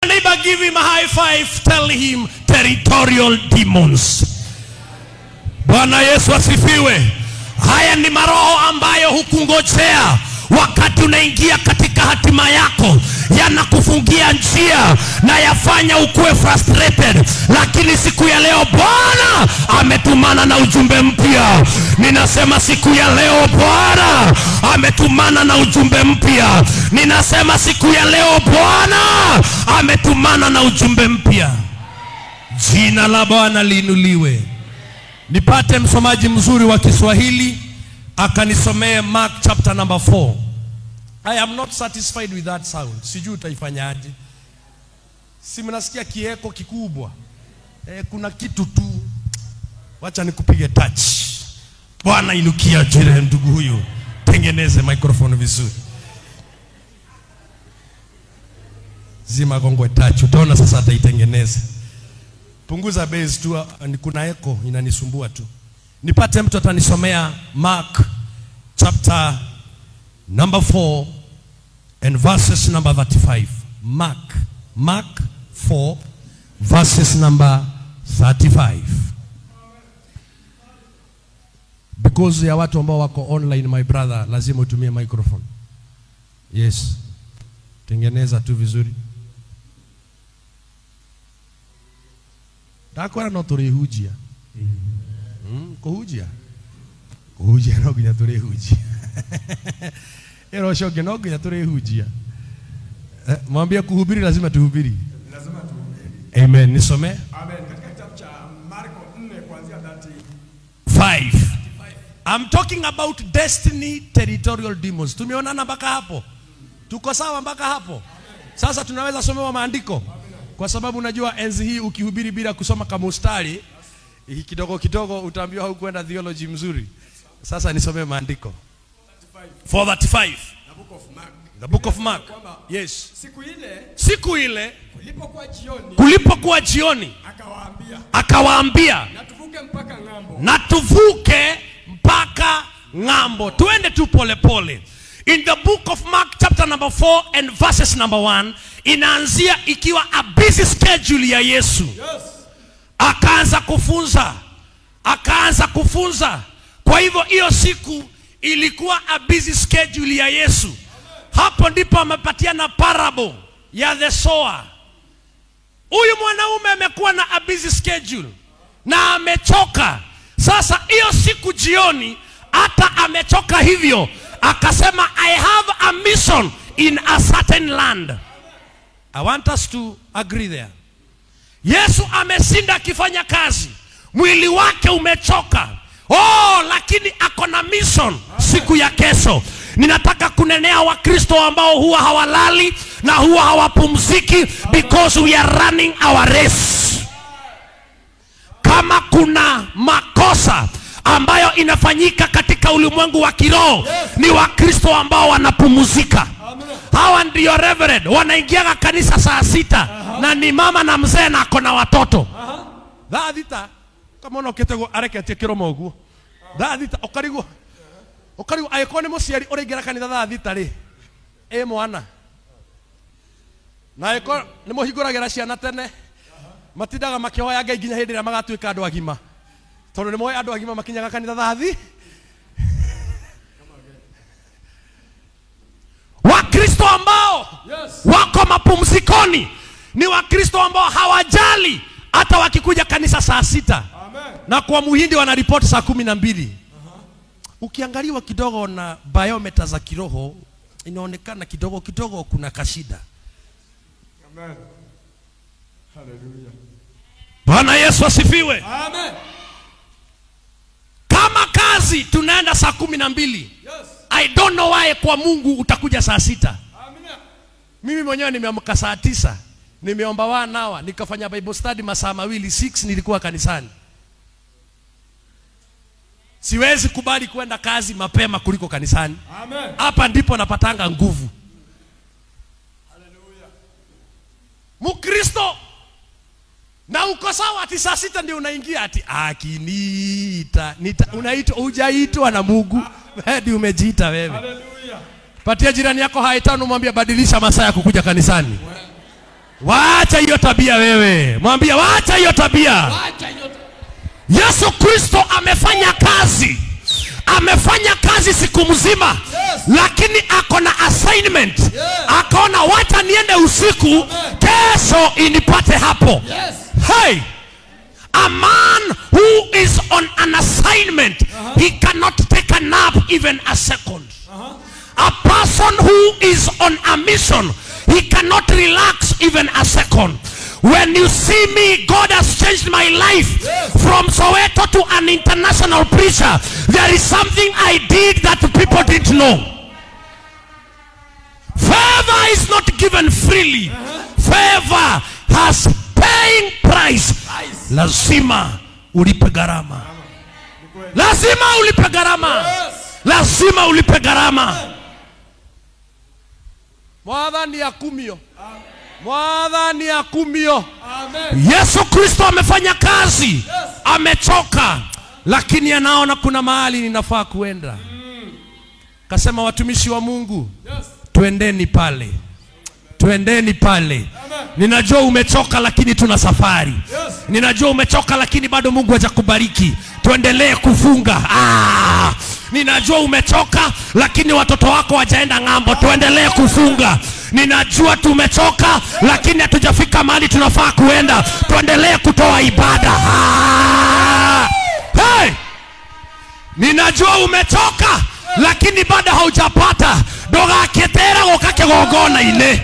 Neighbor, give him a high five. Tell him territorial demons. Bwana Yesu asifiwe. Haya ni maroho ambayo hukungojea wakati unaingia katika hatima yako, yanakufungia njia na yafanya ukue frustrated. Lakini siku ya leo Bwana ametumana na ujumbe mpya. Ninasema siku ya leo Bwana ametumana na ujumbe mpya. Ninasema siku ya leo Bwana ametumana na ujumbe mpya. Jina la Bwana liinuliwe. Nipate msomaji mzuri wa Kiswahili akanisomee Mark chapter number 4. I am not satisfied with that sound. Sijui utaifanyaje. Si mnasikia kieko kikubwa. Kuna kitu tu. Wacha nikupige touch. Bwana inukia jire ndugu huyu. Tengeneze microphone vizuri. Zima gongwe touch. Utaona sasa ataitengeneza. Punguza bass tu, kuna echo inanisumbua tu. Nipate mtu atanisomea Mark chapter number 4 and verses number 35. Mark 4 verses number 35. Because ya watu ambao wako online, my brother, lazima utumie microphone. Yes. Tengeneza tu vizuri. Takora no turihujia. Kuhujia no ginya turihujia. Ero shoge no ginya turihujia. Mwambie kuhubiri lazima tuhubiri. Lazima tuhubiri. Amen. Nisome. Amen. Katika kitabu cha Marko 4 kuanzia 35. I'm talking about destiny territorial demons. Tumeonana mpaka hapo. Tuko sawa mpaka hapo. Sasa tunaweza somewa maandiko. Kwa sababu unajua enzi hii ukihubiri bila kusoma kama mstari, kidogo kidogo utaambiwa hukwenda theology mzuri. Sasa nisome maandiko. 4:35. The book of Mark. Yes. Siku ile kulipokuwa jioni akawaambia na tuvuke mpaka ng'ambo. Tuende tu pole pole. In the book of Mark chapter number 4 and verses number 1, inaanzia ikiwa a busy schedule ya Yesu. Yes. Akaanza kufunza. Kwa hivyo hiyo siku ilikuwa a busy schedule ya Yesu. Amen. Hapo ndipo amepatiana parable ya the sower. Huyu mwanaume amekuwa na a busy schedule na amechoka. Sasa hiyo siku jioni hata amechoka hivyo, akasema I have a mission in a certain land. I want us to agree there. Yesu amesinda akifanya kazi. Mwili wake umechoka. Lakini ako na mission siku ya kesho. Ninataka kunenea Wakristo ambao huwa hawalali na huwa hawapumziki because we are running our race. Kama kuna makosa ambayo inafanyika katika ulimwengu wa kiroho, ni Wakristo ambao wanapumzika. Hawa ndio reverend wanaingia kanisa saa 6 na ni mama na mzee na ako na watoto. Dhaadita kama unoketego areketie kiromo uguo. Dhaadita okarigo ayekone musiari urengera kanitha dhaadita ri mwana na ayeko ni muhinguragira ciana tene matidaga makihoya Ngai nginya hindi ria magatuika andu agima, tondu ni moe andu agima makinyaga kanitha dhaadhi. Wakristo ambao wako mapumzikoni ni Wakristo ambao hawajali hata wakikuja kanisa saa 6. Amen. Na kwa Muhindi wanaripoti saa 12. Ukiangaliwa kidogo na biometer za kiroho, inaonekana kidogo kuna kashida. Amen. Hallelujah. Bwana Yesu asifiwe. Amen. Kama kazi tunaenda saa 12. Yes. I don't know why kwa Mungu utakuja saa 6. Amen. Mimi mwenyewe nimeamka saa 9. Nimeomba wanawa, nikafanya Bible study masaa 2, 6 nilikuwa kanisani. Siwezi kubali kwenda kazi mapema kuliko kanisani. Amen. Hapa ndipo napatanga nguvu. Hallelujah. Mkristo na uko sawa ati saa 6 ndio unaingia ati akiniita unaitwa hujaitwa na Mungu. Hadi umejiita wewe. Hallelujah. Patia jirani yako haitano, mwambie badilisha masaa ya kukuja kanisani. Waacha hiyo tabia wewe. Mwambie waacha hiyo tabia. Yesu Kristo amefanya kazi. Amefanya kazi siku mzima. Yes. Lakini akona assignment. Yes. Akaona wacha niende usiku, kesho inipate hapo. Yes. Hey! A man who is on an assignment, he cannot take a nap even a second. A person who is on a mission, he cannot relax even a second. When you see me, God has changed my life. Yes. From Soweto to an international preacher. There is something I did that people didn't know. Favor is not given freely. Favor has paying price. Lazima ulipe gharama. Lazima ulipe gharama. Lazima ulipe gharama. Mwathani akumio. Mwathani akumio. Amen. Yesu Kristo amefanya kazi. Amechoka, lakini anaona kuna mahali ninafaa kuenda. Kasema watumishi wa Mungu, twendeni pale. Twendeni pale. Ninajua umechoka lakini tuna safari. Ninajua umechoka lakini bado Mungu hajakubariki. Tuendelee kufunga. Ninajua umechoka lakini watoto wako hawajaenda ng'ambo. Tuendelee kufunga. Ninajua tumechoka lakini hatujafika mahali tunafaa kuenda. Tuendelee kutoa ibada. Hey! Ninajua umechoka lakini bado haujapata. Doga ketera gokake gogona ine.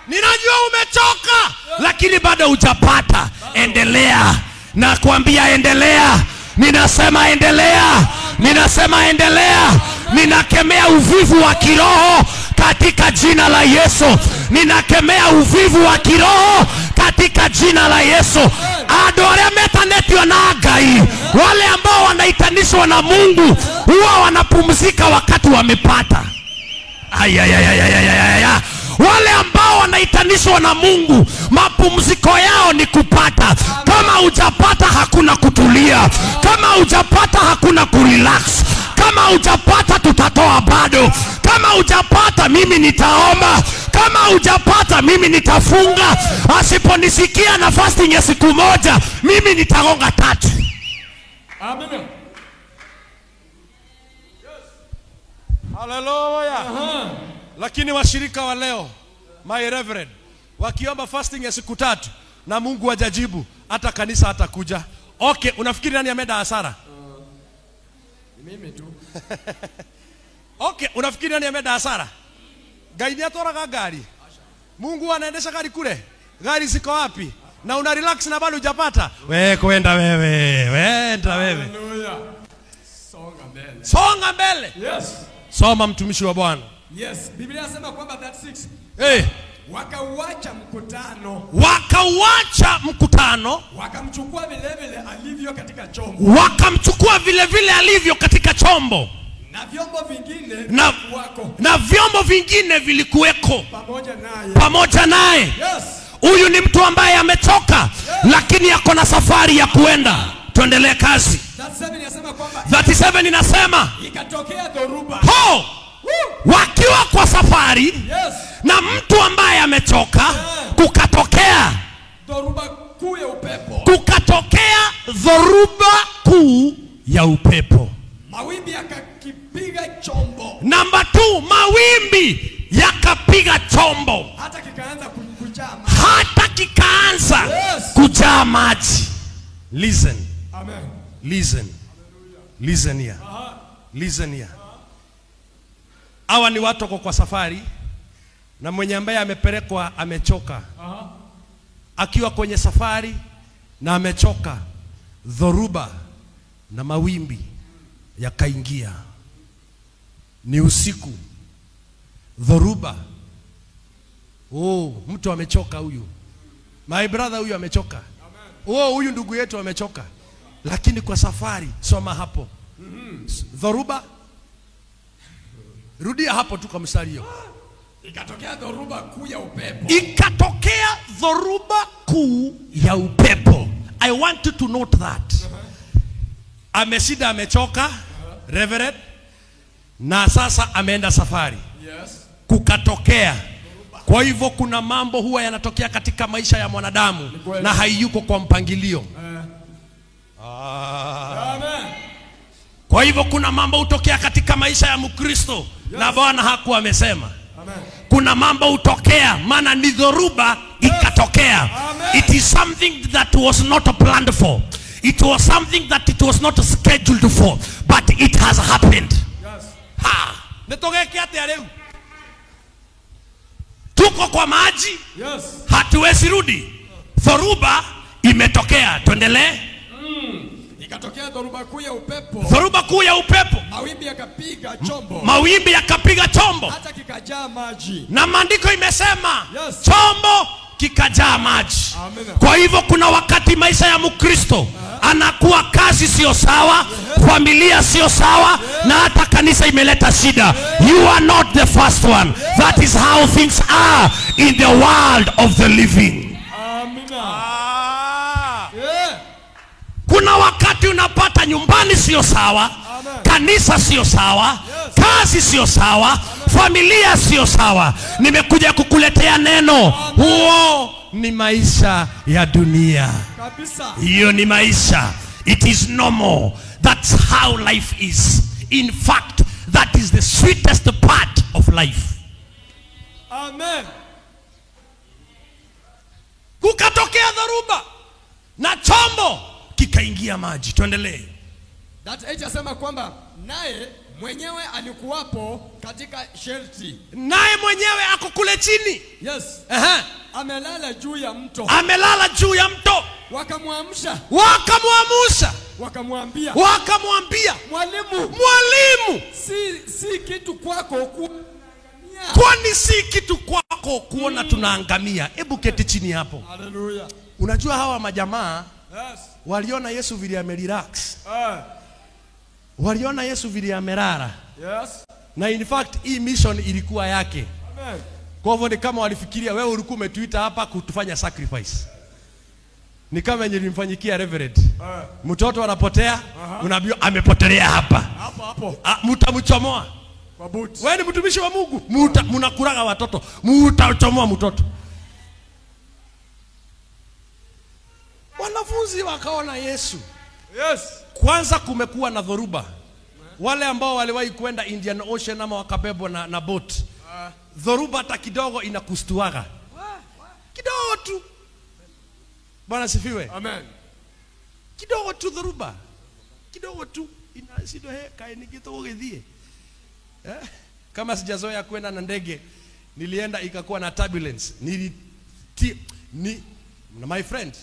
Ninajua umechoka lakini bado hujapata. Endelea. Na kuambia endelea. Ninasema endelea. Ninasema endelea. Ninakemea uvivu wa kiroho katika jina la Yesu. Ninakemea uvivu wa kiroho katika jina la Yesu. Adore metanetio na Ngai. Wale ambao wanaitanishwa na Mungu huwa wanapumzika wakati wamepata. Ayayayayayayaya. Wale ambao wanaitanishwa na Mungu, mapumziko yao ni kupata. Kama hujapata hakuna kutulia. Kama hujapata hakuna kurelax. Kama hujapata tutatoa bado. Kama hujapata mimi nitaomba. Kama hujapata mimi nitafunga. Asiponisikia na fasting ya siku moja, mimi nitagonga 3. Amen. Hallelujah. Lakini washirika wa leo, my reverend, wakiomba fasting ya siku 3 na Mungu hajajibu, hata kanisa hatakuja. Okay, unafikiri nani ameenda hasara? Mimi tu. Okay, unafikiri nani ameenda hasara? Gaidi atoraga gari. Mungu anaendesha gari kule. Gari ziko wapi? Na una relax na bado hujapata? Wewe kwenda wewe. Wenda wewe. Hallelujah. Songa mbele. Songa mbele. Yes. Soma mtumishi wa Bwana. Yes. Biblia inasema kwamba that 6. Eh, Wakauacha mkutano. wakauacha mkutano, Wakamchukua vile vile alivyo katika chombo. wakamchukua vile vile alivyo katika chombo. Na vyombo vingine wako Na vyombo vingine vilikuweko pamoja naye. pamoja naye. Yes. Huyu ni mtu ambaye amechoka, lakini yako na safari ya kuenda. Tuendelee kazi. 37 inasema kwamba 37 inasema ikatokea dhoruba. ho, wakiwa kwa safari, Yes. na mtu ambaye amechoka, kukatokea Dhoruba kuu ya upepo. kukatokea dhoruba kuu ya upepo. Mawimbi yakakipiga chombo. Namba 2, mawimbi yakapiga chombo Hata kikaanza kujaa. hata kikaanza Yes. kujaa maji. Listen, Amen. listen, listen here, listen here. Hawa ni watu kwa safari, na mwenye ambaye amepelekwa amechoka. Akiwa kwenye safari na amechoka, dhoruba na mawimbi yakaingia. Ni usiku, dhoruba. Mtu amechoka huyu. My brother huyu amechoka. Huyu ndugu yetu amechoka. Lakini kwa safari, soma hapo. Dhoruba. Rudia hapo tu kwa mstari hiyo. Ikatokea dhoruba kuu ya upepo. Ikatokea dhoruba kuu ya upepo. I want you to note that. Ameshida, amechoka, reverend, na sasa ameenda safari. Yes. Kukatokea Kwa hivyo kuna mambo huwa yanatokea katika maisha ya mwanadamu na haiyuko kwa mpangilio. Amen. Kwa hivyo kuna mambo hutokea katika maisha ya Mkristo na Bwana hakuwa amesema. Amen. Kuna mambo hutokea maana ni dhoruba ikatokea. Amen. It is something that was not planned for. It was something that it was not scheduled for, but it has happened. Yes. Ha! Netogeke ate leo. Tuko kwa maji. Yes. Hatuwezi rudi. Dhoruba imetokea. Tuendelee. Ikatokea dhoruba kuu ya upepo. Dhoruba kuu ya upepo. Mawimbi yakapiga chombo. Mawimbi yakapiga chombo. Hata kikajaa maji. Na maandiko imesema Yes. chombo kikajaa maji. Amen. Kwa hivyo kuna wakati maisha ya Mkristo anakuwa kazi sio sawa, familia sio sawa, na hata kanisa imeleta shida. You are not the first one. That is how things are in the world of the living. Amina. Yeah. Kuna wakati unapata nyumbani sio sawa, Amen. kanisa sio sawa, Yes. kazi sio sawa, familia sio sawa. Nimekuja kukuletea neno. Huo ni maisha ya dunia. Kabisa. Hiyo ni maisha. It is normal. That's how life is. In fact, that is the sweetest part of life. Amen. Kukatokea dharuba na chombo kikaingia maji. Tuendelee. That age asema kwamba naye mwenyewe alikuwapo katika shelti. Naye mwenyewe ako kule chini. Yes. Amelala juu ya mto. Amelala juu ya mto. Wakamwamsha. Wakamwamusha. Wakamwambia. Wakamwambia, mwalimu, si kitu kwako kuangamia. kwani si kitu kwako kuona tunaangamia? Hebu keti chini hapo. Hallelujah. Unajua hawa majamaa Yes. waliona Yesu vile amerelax. Waliona Yesu vile amerara. Yes. Na in fact hii mission ilikuwa yake. Amen. Kwa hivyo ni kama walifikiria wewe ulikuwa umetuita hapa kutufanya sacrifice. Ni kama yenye nilimfanyikia Reverend. Mtoto anapotea, unaambiwa amepotelea hapa. Hapo. Mtamchomoa. Kwa buti. Wewe ni mtumishi wa Mungu. Mnakuraga watoto. Mtachomoa mtoto. Wanafunzi wakaona Yesu. Yes. Kwanza kumekuwa na dhoruba. Wale ambao waliwahi kwenda Indian Ocean ama wakabebwa na boat. Dhoruba hata kidogo inakustuaga. Kidogo tu. Bwana sifiwe. Amen. Kidogo tu dhoruba. Kidogo tu inasido kaeni kidogo githie. Kama sijazoea kwenda na ndege, nilienda ikakuwa na turbulence. My friend,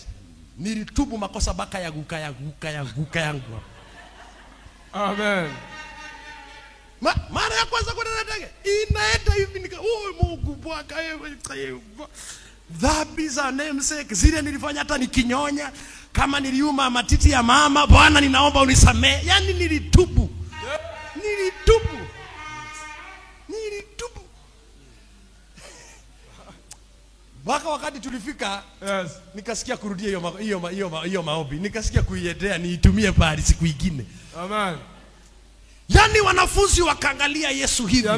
nilitubu makosa baka ya guka yangu. Amen. Mara ya kwanza kwenda na ndege inaenda hivi nika Mungu bwaka dhambi za namesake zile nilifanya hata nikinyonya, kama niliuma matiti ya mama, Bwana ninaomba unisamee. Yani nilitubu. Baka wakati tulifika, Yes. nikasikia kurudia hiyo maombi, nikasikia kuiendea niitumie pale siku nyingine. Amen. Yani wanafunzi wakaangalia Yesu hivi,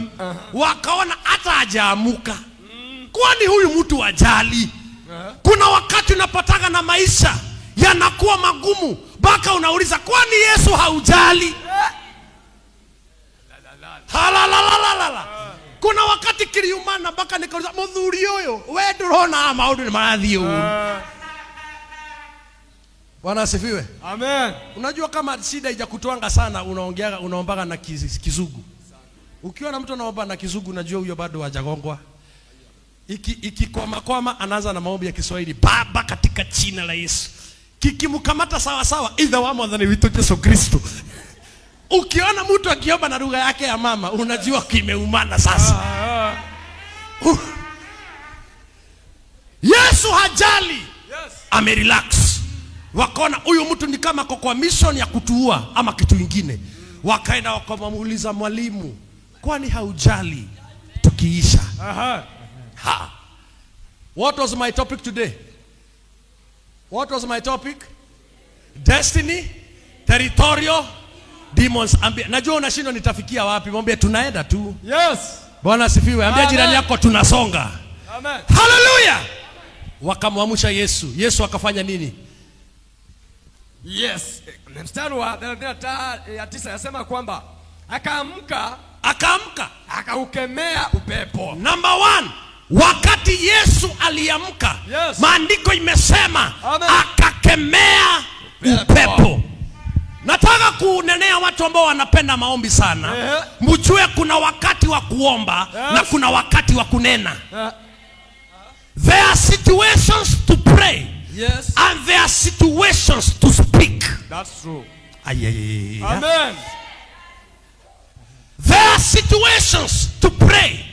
wakaona hata hajaamuka. Kwani huyu mtu ajali? Kuna wakati unapataka na maisha yanakuwa magumu, baka unauliza kwani Yesu haujali? Halalalala. Kuna wakati kiliumana baka nikauliza muthuri huyo, wewe ndurona maundu ni marathio. Bwana asifiwe. Amen. Unajua kama shida haijakutwanga sana, unaombaga na kizugu. Ukiwa na mtu anaomba na kizugu, unajua huyo bado hajagongwa. Ikikwama anaanza na maombi ya Kiswahili. Baba katika jina la Yesu. Kikimkamata sawa sawa, either wa mwadhani wito Yesu Kristo. Ukiona mtu akiomba na lugha yake ya mama, unajua kimeumana sasa. Yesu hajali. Yes. Amerelax. Wakaona huyu mtu ni kama kwa mission ya kutuua ama kitu kingine. Wakaenda wakamuuliza mwalimu, kwani haujali tukiisha? What was my topic today? What was my topic? Destiny, territorial, demons. Najua unashindwa nitafikia wapi. Mwambie tunaenda tu. Yes. Bwana asifiwe. Ambia jirani yako tunasonga. Amen. Hallelujah. Wakamwamsha Yesu. Yesu akafanya nini? Yes. Mstari wa 39 yasema kwamba akaamka akaukemea upepo. Number 1, wakati Yesu aliamka, Yes. maandiko imesema Amen. akakemea upepo. Nataka kunenea watu ambao wanapenda maombi sana. Mjue kuna wakati wa kuomba, Yes. na kuna wakati wa kunena. There are situations to pray. Yes. And there are situations to speak. That's true. Ayayaya. Amen. There are situations to pray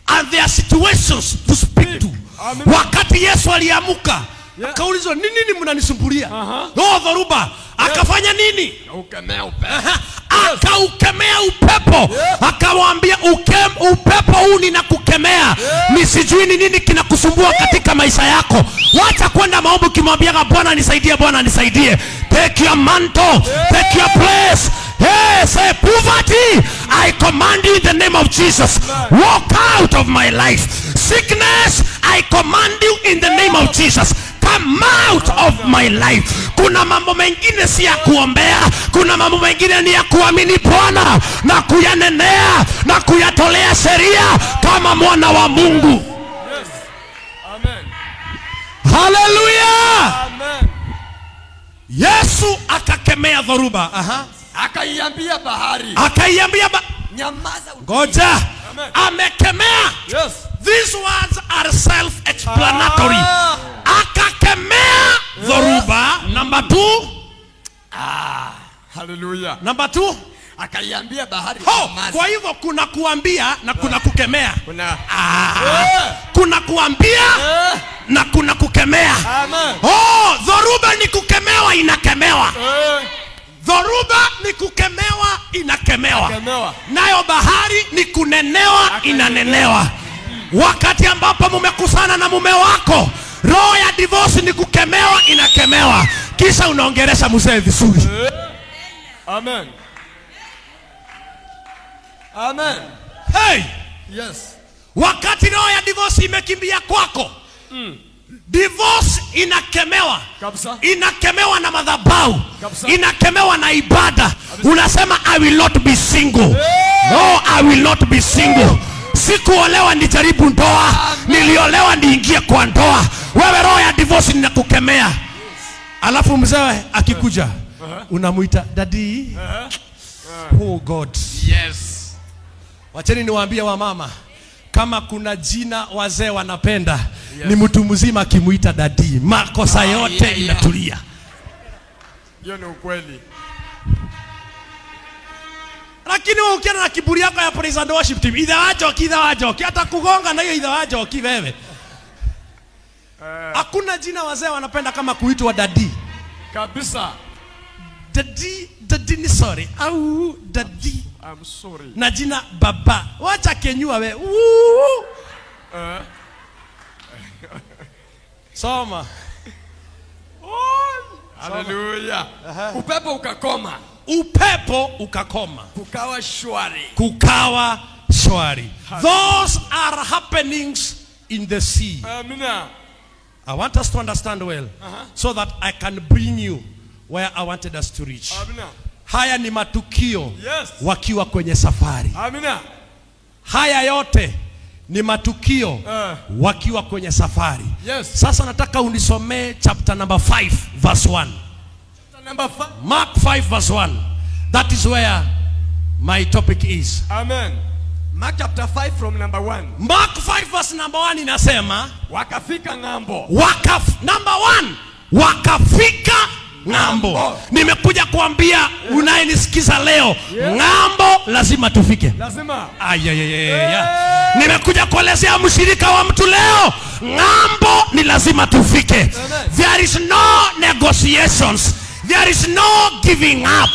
and there are situations to speak to. Amen. Wakati Yesu aliamuka, Yeah. akaulizwa, nini mnanisumbulia? Uh-huh. Dhoruba. Akafanya nini? Ukemea upepo. Akaukemea upepo. Yeah. Akamwambia, upepo huu ninakukemea. Yeah. Nisijui ni nini kinakusumbua katika maisha yako. Wacha kwenda maombi ukimwambia Bwana nisaidie, Bwana nisaidie. Take your mantle. Yeah. Take your place. Hey, say poverty, I command you in the name of Jesus. Walk out of my life. Sickness, I command you in the name of Jesus. Come out of my life. Kuna mambo mengine si ya kuombea, kuna mambo mengine ni ya kuamini Bwana na kuyanenea na kuyatolea sheria kama mwana wa Mungu. Yes. Amen. Hallelujah. Amen. Yesu akakemea dhoruba. Akaiambia bahari, Akaiambia nyamaza. ngoja. Amen. Amekemea. Yes. These words are self-explanatory. Akakemea dhoruba. Number 2. Hallelujah. Number 2. Akaiambia bahari, Kwa hivyo kuna kuambia na kuna kukemea. Kuna kuambia na kuna kukemea. Amen. Dhoruba ni kukemewa, inakemewa. Dhoruba ni kukemewa, inakemewa. Nayo bahari ni kunenewa, inanenewa. Wakati ambapo mumekusana na mume wako, roho ya divorce ni kukemewa, inakemewa. Kisha unaongelesha mzee vizuri. Amen. Amen. Hey! Yes. Wakati roho ya divorce imekimbia kwako, divorce inakemewa. Kabisa. Inakemewa na madhabahu. Kabisa. Inakemewa na ibada. Unasema I will not be single. No, I will not be single. Sikuolewa nijaribu ndoa. Niliolewa niingie kwa ndoa. Wewe roho ya divorce ninakukemea. Alafu mzee akikuja, unamuita daddy. Oh God. Yes. Wacheni niwaambie wa mama, kama kuna jina wazee wanapenda, ni mtu mzima akimuita daddy, makosa yote inatulia. Hiyo ni ukweli. Lakini wewe ukienda na kiburi yako ya praise and worship team, idhawajoki hata kugonga na hiyo idhawajoki wewe. Hakuna jina wazee wanapenda kama kuitwa daddy. Kabisa. Daddy ni sorry. Au daddy. I'm sorry. Na jina baba. Wacha kenyua we. Soma. Hallelujah. Upepo ukakoma. Upepo ukakoma. Kukawa shwari. Kukawa shwari. Those are happenings in the sea. Amina. I want us to understand well, so that I can bring you where I wanted us to reach. Amina. Haya ni matukio, Yes. wakiwa kwenye safari. Amina. Haya yote ni matukio wakiwa kwenye safari. Yes. Sasa nataka unisomee chapter number 5 verse 1. Number 5. Mark 5 verse 1. That is where my topic is. Amen. Mark chapter 5 from number 1. Mark 5 verse number 1 inasema, Wakafika ng'ambo. number 1, wakafika ng'ambo. Nimekuja kuambia unayenisikiza leo, ng'ambo lazima tufike. Lazima. Nimekuja kuelezea mshirika wa mtu leo, ng'ambo ni lazima tufike. There is no negotiations. There is no giving up.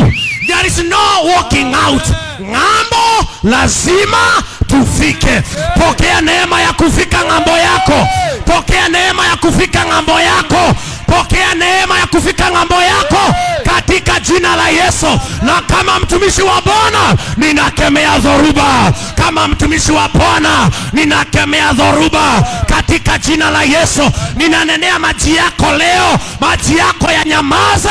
There is no walking out. Ng'ambo lazima tufike. Pokea neema ya kufika ng'ambo yako. Pokea neema ya kufika ng'ambo yako. Pokea neema ya kufika ng'ambo yako katika jina la Yesu. Na kama mtumishi wa Bwana ninakemea dhoruba, kama mtumishi wa Bwana ninakemea dhoruba katika jina la Yesu. Ninanenea maji yako leo, maji yako yanyamaze,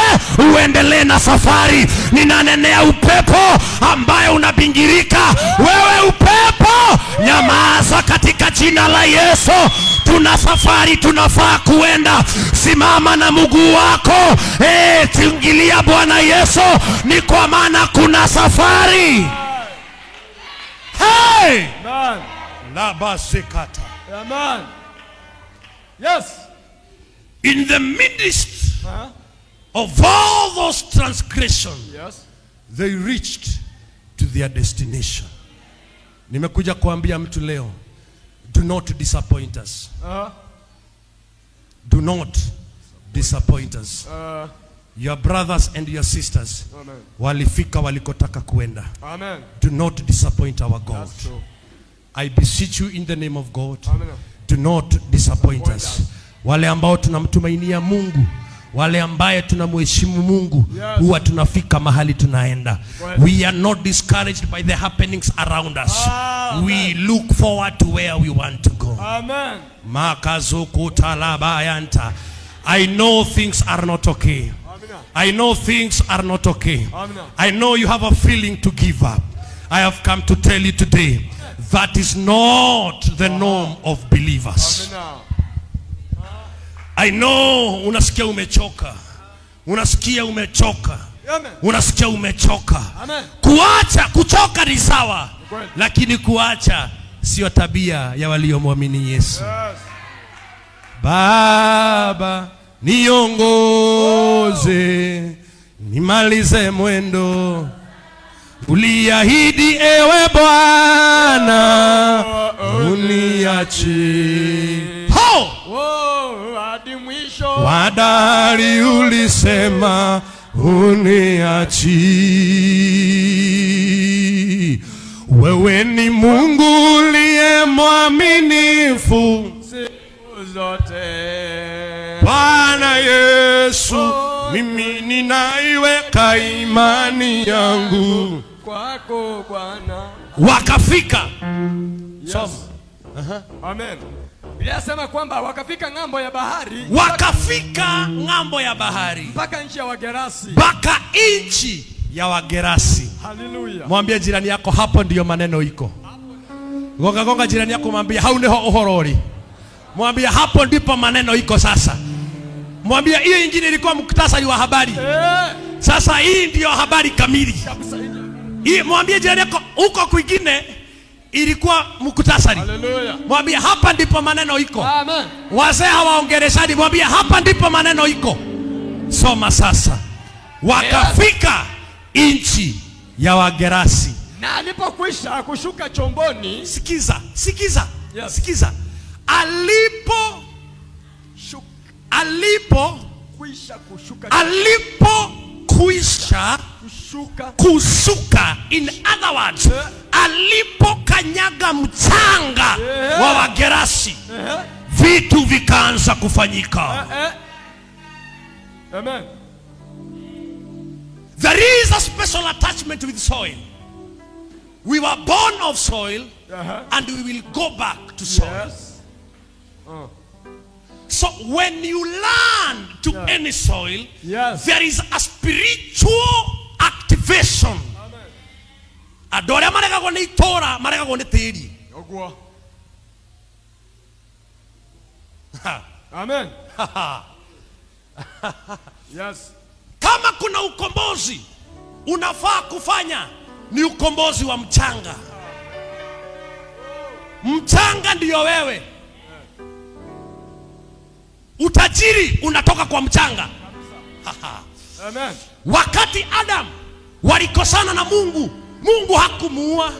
uendelee na safari. Ninanenea upepo ambaye unabingirika, wewe upepo nyamaza katika jina la Yesu. Tuna safari tunafaa kuenda, simama na mguu wako, tingilia Bwana Yesu, ni kwa maana kuna safari. Hey! Amen. La basikata. Amen. Yes. In the midst of all those transgressions, Yes. they reached to their destination. Nimekuja kuambia mtu leo, do not disappoint us. Do not disappoint us. Your brothers and your sisters, Amen. walifika walikotaka kuenda. Amen. Do not disappoint our God. That's true. I beseech you in the name of God. Amen. Do not disappoint us. Wale ambao tunamtumainia Mungu, wale ambaye tunamheshimu Mungu, huwa tunafika mahali tunaenda. We are not discouraged by the happenings around us. We look forward to where we want to go. Amen. Makazokutalabayanta. I know things are not okay. I know things are not okay. I know you have a feeling to give up. I have come to tell you today, that is not the norm of believers. I know unasikia umechoka. Unasikia umechoka. Unasikia umechoka. Kuchoka ni sawa, lakini kuacha sio tabia ya waliomwamini Yesu. Baba, niongoze, nimalize mwendo uliahidi, ewe Bwana, uniachi. Hadi mwisho. Wadari ulisema uniachi. Wewe ni Mungu uliye mwaminifu siku zote. Bwana Yesu, mimi ninaiweka imani yangu kwako Bwana. Wakafika. Yes. Amen. Biblia inasema kwamba wakafika ng'ambo ya bahari. Wakafika ng'ambo ya bahari, mpaka nchi ya Wagerasi. mpaka nchi ya Wagerasi. Hallelujah. Mwambie jirani yako, hapo ndiyo maneno iko. Gonga jirani yako, mwambie hau niho uhorori. Mwambie hapo ndipo maneno iko sasa. Mwambie hiyo nyingine ilikuwa muktasari wa habari. Sasa hii ndiyo habari kamili. Hii mwambie jirani yako, huko kwingine ilikuwa muktasari. Hallelujah. Mwambie hapa ndipo maneno iko. Amen. Wazee hawaongeleshani, mwambie hapa ndipo maneno iko. Soma sasa. Wakafika nchi ya Wagerasi. Na alipokwisha kushuka chomboni. Sikiza. Yes. Sikiza. Alipokwisha kushuka, in other words, alipokanyaga mchanga wa Wagerasi, vitu vikaanza kufanyika. Amen. There is a special attachment with soil. We were born of soil, and we will go back to soil. Yes. So when you land to any soil, Yes. there is a spiritual activation. Adore marega go ni tora, marega go ni tiri. Ogwa. Amen. Yes. Kama kuna ukombozi unafaa kufanya, ni ukombozi wa mchanga. Mchanga ndiyo wewe. Utajiri unatoka kwa mchanga. Amen. Wakati Adam walikosana na Mungu, Mungu hakumuua.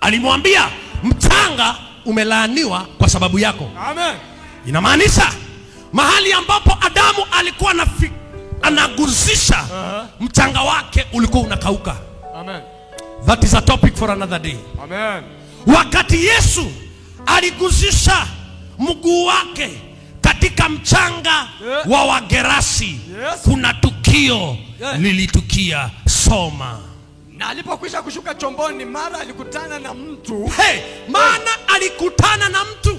Alimwambia mchanga umelaaniwa kwa sababu yako. Amen. Inamaanisha mahali ambapo Adamu alikuwa anaguzisha, mchanga wake ulikuwa unakauka. Amen. That is a topic for another day. Amen. Wakati Yesu aliguzisha mguu wake katika mchanga wa Wagerasi kuna tukio lilitukia. Soma. Na alipokwisha kushuka chomboni, mara alikutana na mtu. Maana alikutana na mtu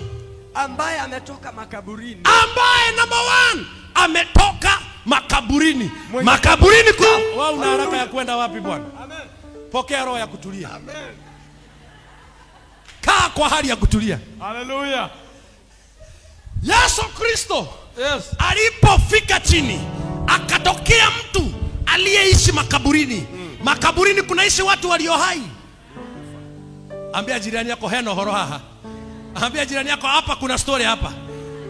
ambaye ametoka makaburini. Ambaye number 1 ametoka makaburini. Makaburini kwa wewe una haraka ya kwenda wapi bwana? Amen. Pokea roho ya kutulia. Amen. Kaa kwa hali ya kutulia. Hallelujah. Yesu Kristo alipofika chini, akatokea mtu aliyeishi makaburini. Makaburini kunaishi watu walio hai. Ambia jirani yako heno horo haha. Ambia jirani yako hapa kuna story hapa.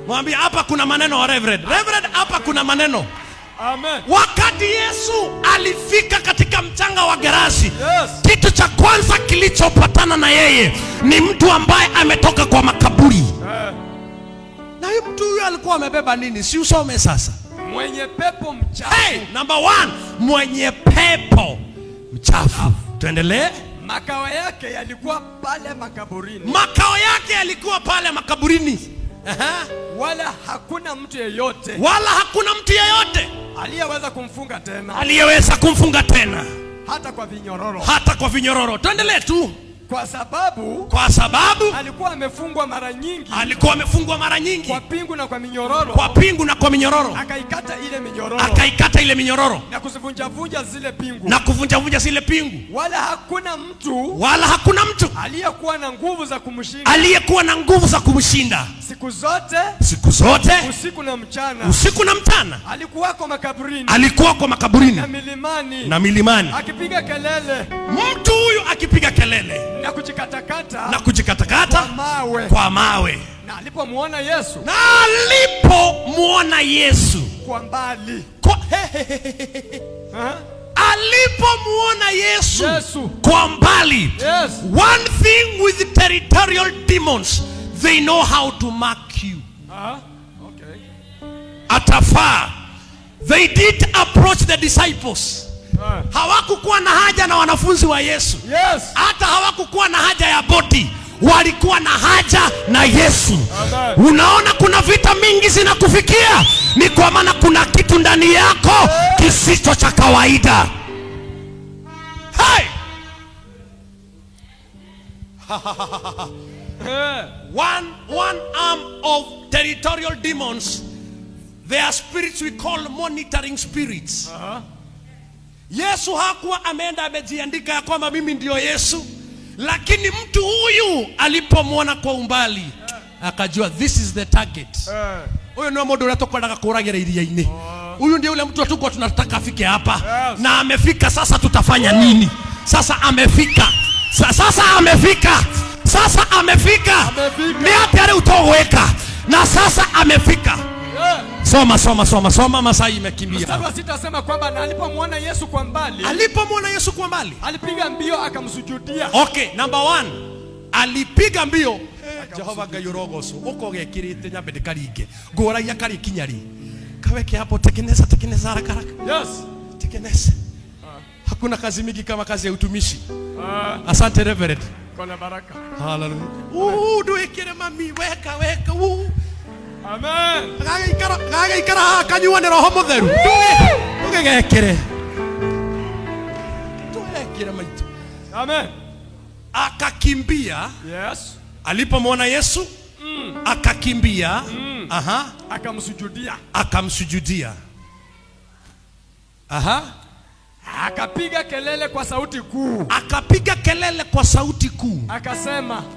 Mwambie hapa kuna maneno Reverend. Reverend hapa kuna maneno. Amen. Wakati Yesu alifika katika mchanga wa Gerasi, kitu cha kwanza kilichopatana na yeye ni mtu ambaye ametoka kwa makaburi. Na huyu mtu huyu alikuwa amebeba nini? Si usome sasa. Mwenye pepo mchafu. Number 1, mwenye pepo mchafu. Tuendelee. Makao yake yalikuwa pale makaburini. Makao yake yalikuwa pale makaburini. Wala hakuna mtu yeyote. Wala hakuna mtu yeyote aliyeweza kumfunga tena. Aliyeweza kumfunga tena. Hata kwa vinyororo. Hata kwa vinyororo. Tuendelee tu. Kwa sababu alikuwa amefungwa mara nyingi. Alikuwa amefungwa mara nyingi. Kwa pingu na kwa minyororo. Kwa pingu na kwa minyororo. Akaikata ile minyororo. Akaikata ile minyororo. Na kuzivunja zile pingu. Na kuvunja zile pingu. Wala hakuna mtu aliyekuwa na nguvu za kumshinda. Aliyekuwa na nguvu za kumshinda. Siku zote. Usiku na mchana. Alikuwa kwa makaburini. Na milimani. Akipiga kelele. Mtu huyu akipiga kelele. Na kujikatakata kwa mawe. Na alipomuona Yesu kwa mbali. Alipomuona Yesu kwa mbali. One thing with territorial demons, they know how to mark you. Okay. Atafar. They did approach the disciples. Hawakukuwa na haja na wanafunzi wa Yesu. Hata hawakukuwa na haja ya boti. Walikuwa na haja na Yesu. Unaona kuna vita mingi zinakufikia, ni kwa maana kuna kitu ndani yako kisicho cha kawaida. One arm of territorial demons, they are spirits we call monitoring spirits. Yesu hakuwa ameenda amejiandika ya kwamba mimi ndio Yesu, lakini mtu huyu alipomwona kwa umbali akajua this is the target. Huyu ndio mmoja unatokwenda kuragira iria-ini. Huyu ndio yule mtu tulikuwa tunataka afike hapa. Na amefika. Sasa tutafanya nini? Sasa amefika. Ni hata utoweka. Na sasa amefika. Soma Masai imekimbia. Mstari wa 6 asema kwamba na alipomwona Yesu kwa mbali. Alipiga mbio akamsujudia. Okay, number 1. Alipiga mbio. Jehova gayorogoso. Uko gekirite nyambe ndikaringe. Ngoragia kari kinyari. Kaweke hapo tekeneza haraka. Tekeneza. Hakuna kazi mingi kama kazi ya utumishi. Asante Reverend. Kuna baraka. Hallelujah. Duekere mami weka. Amen. Gaga kanyua ne roho mutheru. Tugegekere maitu. Amen. Akakimbia. Alipomwona Yesu akakimbia. Akamsujudia. Akapiga kelele kwa sauti kuu.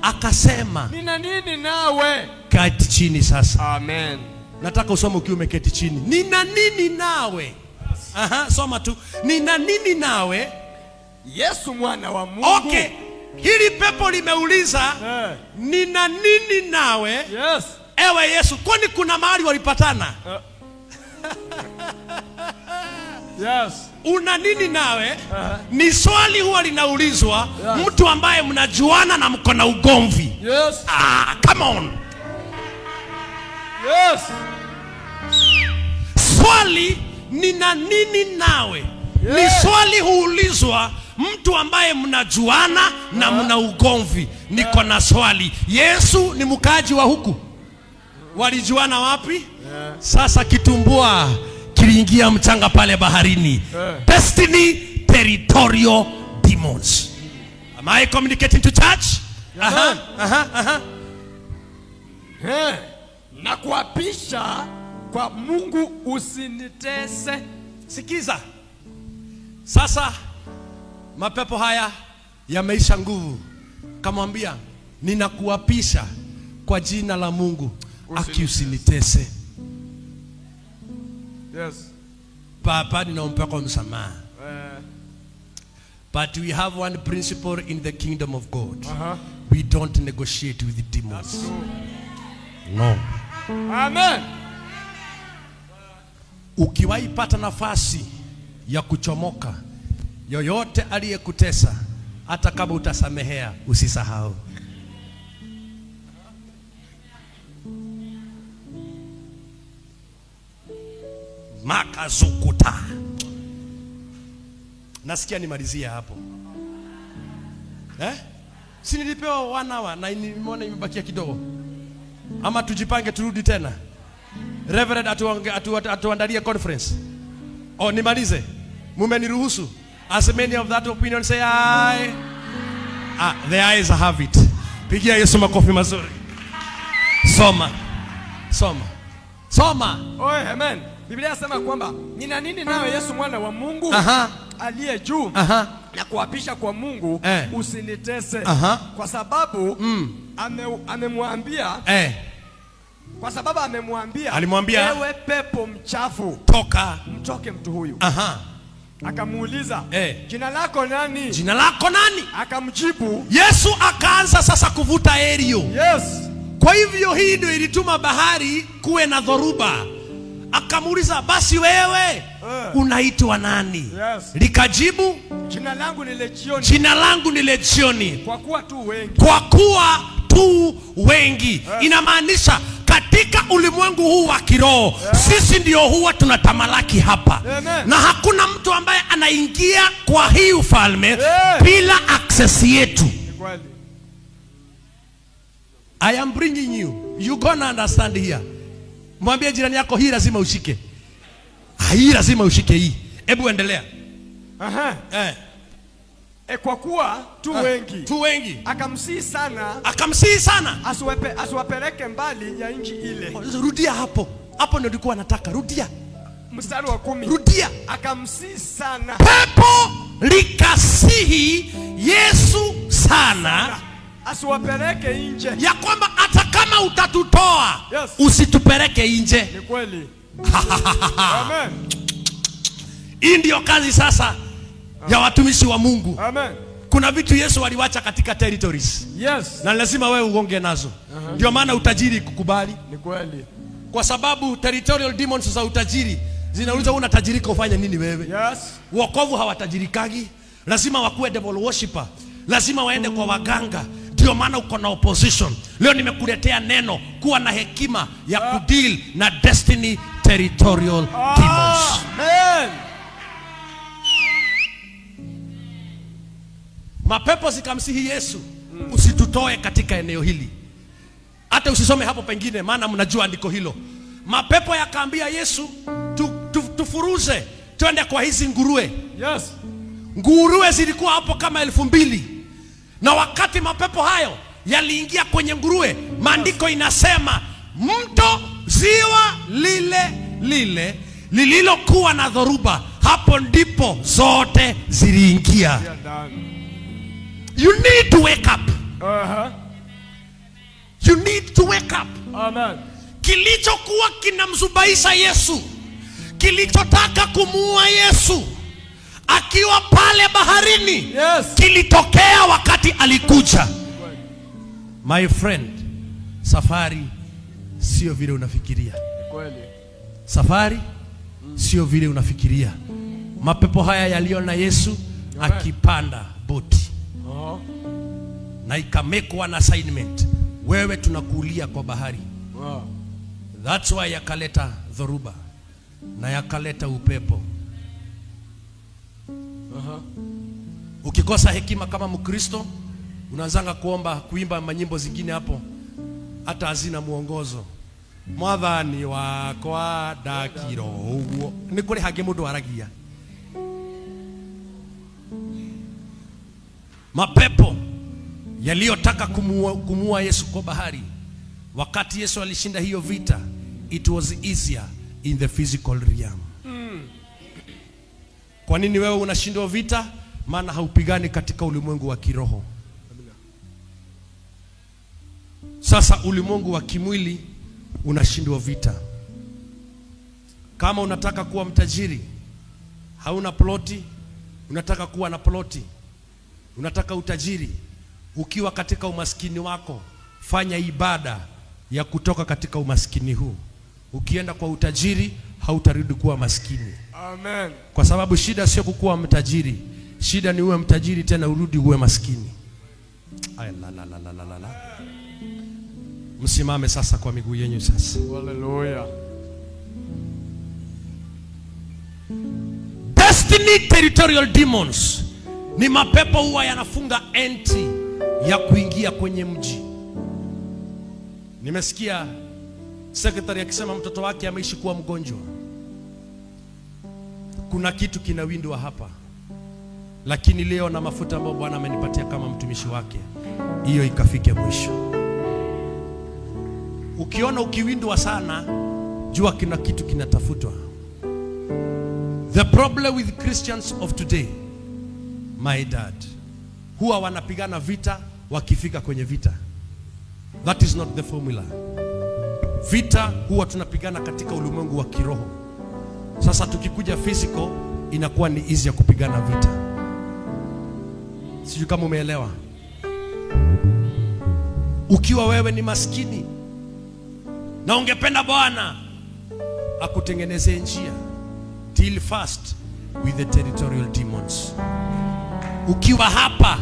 Akasema, nina nini nawe? Kati chini sasa. Amen. Nataka usome ukiwa umeketi chini. Nina nini nawe? Soma tu. Nina nini nawe? Yesu mwana wa Mungu. Okay. Hili pepo limeuliza nina nini nawe? Ewe Yesu, kwani kuna mahali walipatana? Una nini nawe? Ni swali huwa linaulizwa mtu ambaye mnajuana na mko na ugomvi. Come on. Swali nina nini nawe? Ni swali huulizwa mtu ambaye mnajuana na mna ugomvi. Niko na swali. Yesu ni mkaaji wa huku? Walijuana wapi? Sasa kitumbua kiliingia mchanga pale baharini. Destiny territorial demons. Am I communicating to church? Na kuapisha kwa Mungu usinitese. Sikiza. Sasa mapepo haya yameisha nguvu. Kamwambia ninakuapisha kwa jina la Mungu usinitese. Yes. Papa ninaomba kwa msamaha. But we have one principle in the kingdom of God. We don't negotiate with the demons. No. Amen. Ukiwahi pata nafasi ya kuchomoka, yoyote aliyekutesa, hata kama utasamehea, usisahau. Makazukuta. Nasikia nimalizia hapo. Si nilipewa 1 hour na nimeona imebakia kidogo. Ama tujipange turudi tena. Reverend atuandalie conference. Nimalize. Mumeniruhusu. As many of that opinion say aye. The eyes have it. Pigia Yesu makofi mazuri. Soma. Amen. Biblia inasema kwamba nina nini nawe Yesu mwana wa Mungu aliye juu na kuapisha kwa Mungu usinitese kwa sababu amemwambia kwa sababu alimwambia ewe pepo mchafu mtoke mtu huyu. Akamuuliza jina lako nani? Akamjibu Yesu. Akaanza sasa kuvuta aerial. Yes. Kwa hivyo hii ndio ilituma bahari kuwe na dhoruba. Akamuuliza basi wewe unaitwa nani? Yes. Likajibu jina langu ni Legioni. Kwa kuwa tu wengi. Yes. Inamaanisha katika ulimwengu huu wa kiroho, sisi ndio huwa tunatamalaki hapa. Amen. Na hakuna mtu ambaye anaingia kwa hii ufalme bila access yetu. I am bringing you gonna understand here. Mwambie jirani yako hii lazima ushike. Hii lazima ushike hii. Hebu endelea. Kwa kuwa tu wengi. Akamsihi sana. Asiwapeleke mbali ya nchi ile. Rudia hapo. Hapo ndio nilikuwa nataka. Rudia. Mstari wa 10. Rudia. Akamsihi sana. Pepo likasihi Yesu sana. Asiwapeleke nje. Ya kwamba hata kama utatutoa, usitupeleke nje. Ni kweli. Amen. Hii ndio kazi sasa ya watumishi wa Mungu. Amen. Kuna vitu Yesu aliwacha katika territories. Yes. Na lazima wewe uonge nazo. Ndio maana utajiri kukubali. Ni kweli. Kwa sababu territorial demons za utajiri zinauliza unatajirika ufanye nini wewe? Yes. Wokovu hawatajirikagi. Lazima wakuwe devil worshipper. Lazima waende kwa waganga. Ndio maana uko na opposition. Leo nimekuletea neno kuwa na hekima ya kudeal na destiny territorial demons. Amen. Mapepo zikamsihi Yesu, usitutoe katika eneo hili. Hata usisome hapo pengine maana mnajua andiko hilo. Mapepo yakaambia Yesu, tufuruze twende kwa hizi nguruwe. Yes. Nguruwe zilikuwa hapo kama 2,000. Na wakati mapepo hayo yaliingia kwenye nguruwe, maandiko inasema mto ziwa lile lililokuwa na dhoruba, hapo ndipo zote ziliingia. You need to wake up. You need to wake up. Amen. Kilichokuwa kinamzubaisha Yesu, kilichotaka kumuua Yesu akiwa pale baharini, kilitokea wakati alikuja. My friend, safari sio vile unafikiria. Safari sio vile unafikiria. Mapepo haya yaliona Yesu akipanda boti. Na ikamake one assignment. Wewe tunakuulia kwa bahari. That's why yakaleta dhoruba na yakaleta upepo. Ukikosa hekima kama Mkristo, unaanza kuimba manyimbo zingine hapo hata hazina muongozo. mwathani wakwa ndakiro uguo ni kuri hangi mundu aragia. Mapepo yaliyotaka kumua Yesu kwa bahari, wakati Yesu alishinda hiyo vita, it was easier in the physical realm. Kwa nini wewe unashindwa vita? Maana haupigani katika ulimwengu wa kiroho. Sasa ulimwengu wa kimwili unashindwa vita. Kama unataka kuwa mtajiri, hauna ploti, unataka kuwa na ploti, unataka utajiri, ukiwa katika umaskini wako, fanya ibada ya kutoka katika umaskini huu. Ukienda kwa utajiri, hautarudi kuwa maskini. Amen. Kwa sababu shida sio kukuwa mtajiri, shida ni uwe mtajiri tena urudi uwe maskini. Ay, la. Msimame sasa kwa miguu yenu sasa. Hallelujah. Destiny territorial demons ni mapepo huwa yanafunga entry ya kuingia kwenye mji. Nimesikia secretary akisema mtoto wake ameishi kuwa mgonjwa. Kuna kitu kinawindwa hapa. Lakini leo na mafuta ambayo Bwana amenipatia kama mtumishi wake, hiyo ikafike mwisho. Ukiona ukiwindwa sana, jua kina kitu kinatafutwa. The problem with Christians of today, my dad, huwa wanapigana vita wakifika kwenye vita. That is not the formula. Vita huwa tunapigana katika ulimwengu wa kiroho. Sasa tukikuja physical, inakuwa ni easy ya kupigana vita. Sijui kama umeelewa. Ukiwa wewe ni maskini na ungependa Bwana akutengenezee njia, deal first with the territorial demons. Ukiwa hapa,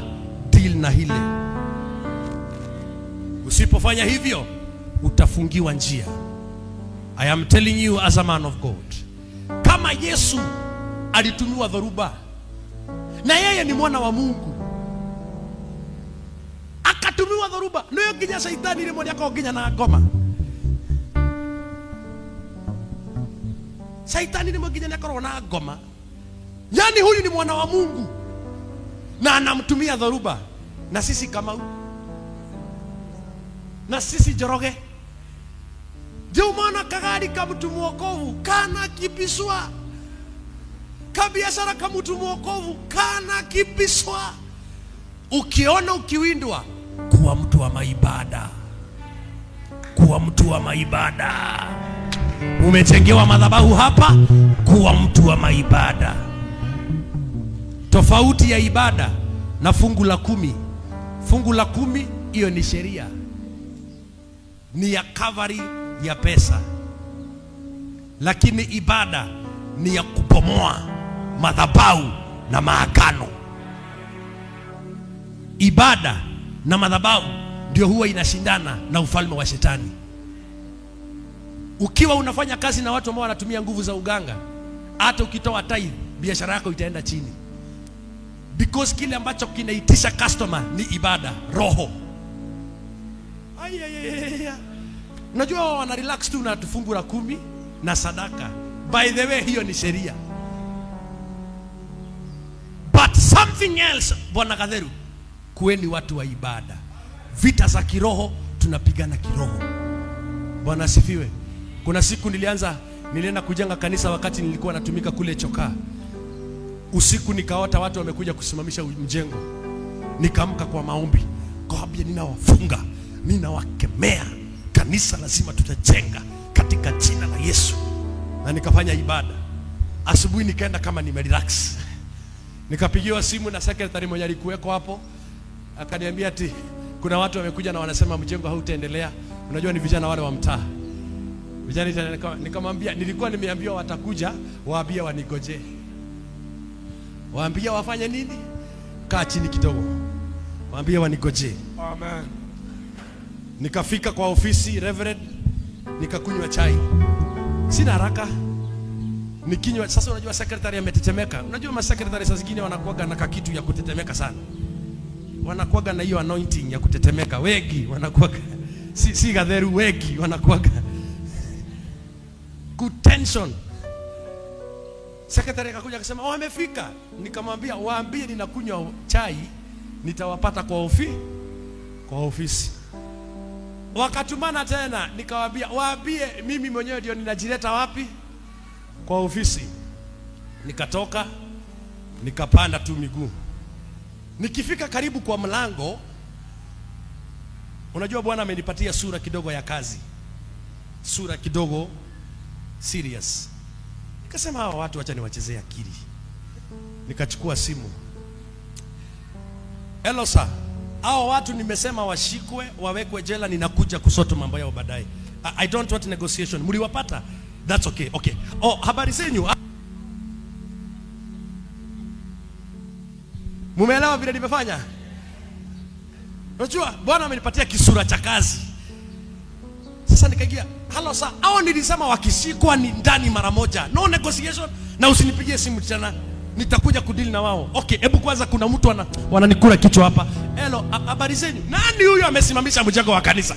deal na hile. Usipofanya hivyo, utafungiwa njia. I am telling you as a man of God. Kama Yesu alitumiwa dhoruba, na yeye ni mwana wa Mungu, akatumiwa dhoruba, ndio kinya Shetani ile mmoja akaoginya na ngoma. Shetani ni mmoja na korona ngoma. Yani huyu ni mwana wa Mungu na anamtumia dhoruba. Na sisi kama na sisi Njoroge, ndio maana kagari kama mtu mwokovu kana kipiswa, kabiashara kama mtu mwokovu kana kipiswa. Ukiona ukiwindwa, kuwa mtu wa maibada, kuwa mtu wa maibada. Umetengewa madhabahu hapa, kuwa mtu wa maibada. Tofauti ya ibada na fungu la 10. Fungu la 10 hiyo ni sheria, ni ya covery ya pesa. Lakini ibada ni ya kubomoa madhabahu na maagano. Ibada na madhabahu ndio huwa inashindana na ufalme wa Shetani. Ukiwa unafanya kazi na watu ambao wanatumia nguvu za uganga, hata ukitoa tithe, biashara yako itaenda chini. Because kile ambacho kinaitisha customer ni ibada, roho. Unajua wana relax tu na fungu la 10 na sadaka. By the way, hiyo ni sheria. But something else, Bwana Kadheru, kuweni watu wa ibada. Vita za kiroho tunapigana kiroho. Bwana asifiwe. Kuna siku nilienda kujenga kanisa wakati nilikuwa natumika kule Chokaa. Usiku nikaota watu wamekuja kusimamisha mjengo. Nikaamka kwa maombi. Kaambia ninawafunga, ninawakemea. Kanisa lazima tutajenga katika jina la Yesu. Na nikafanya ibada. Asubuhi nikaenda kama nimerelax. Nikapigiwa simu na secretary mmoja alikuweko hapo. Akaniambia ati kuna watu wamekuja na wanasema mjengo hautaendelea. Unajua ni vijana wale wa mtaa. Vijana, nikamwambia, nilikuwa nimeambiwa watakuja, waambie wanigoje. Waambie wafanye nini? Kaa chini kidogo. Waambie wanigoje. Amen. Nikafika kwa ofisi Reverend, nikakunywa chai. Sina haraka. Nikinywa sasa, unajua secretary ametetemeka. Unajua ma secretary saa zingine wanakuaga na kitu ya kutetemeka sana. Wanakuaga na hiyo anointing ya kutetemeka. Wegi wanakuaga. Si Kadheru, wegi wanakuaga. attention. Secretary akakuja akasema, "Oh, amefika." Nikamwambia, "Waambie ninakunywa chai, nitawapata kwa ofisi." Wakatumana tena, nikawaambia, "Waambie mimi mwenyewe ndio ninajileta wapi? Kwa ofisi." Nikatoka, nikapanda tu miguu. Nikifika karibu kwa mlango, unajua Bwana amenipatia sura kidogo ya kazi. Sura kidogo serious. Nikasema hawa watu acha niwachezee akili. Nikachukua simu. "Hello sir. Hao watu nimesema washikwe, wawekwe jela, ninakuja kusoto mambo yao baadaye. I don't want negotiation." Mliwapata? That's okay. Okay. Oh, habari zenyu? Mumeelewa vile nimefanya? Unajua Bwana amenipatia kisura cha kazi. Sasa nikaingia, "Hello sir, hao nilisema wakishikwa ni ndani mara moja. No negotiation, na usinipigie simu tena. Nitakuja kudili na wao." Okay, hebu kwanza kuna mtu wananikula kichwa hapa. "Hello, habari zenu? Nani huyu amesimamisha mjengo wa kanisa?"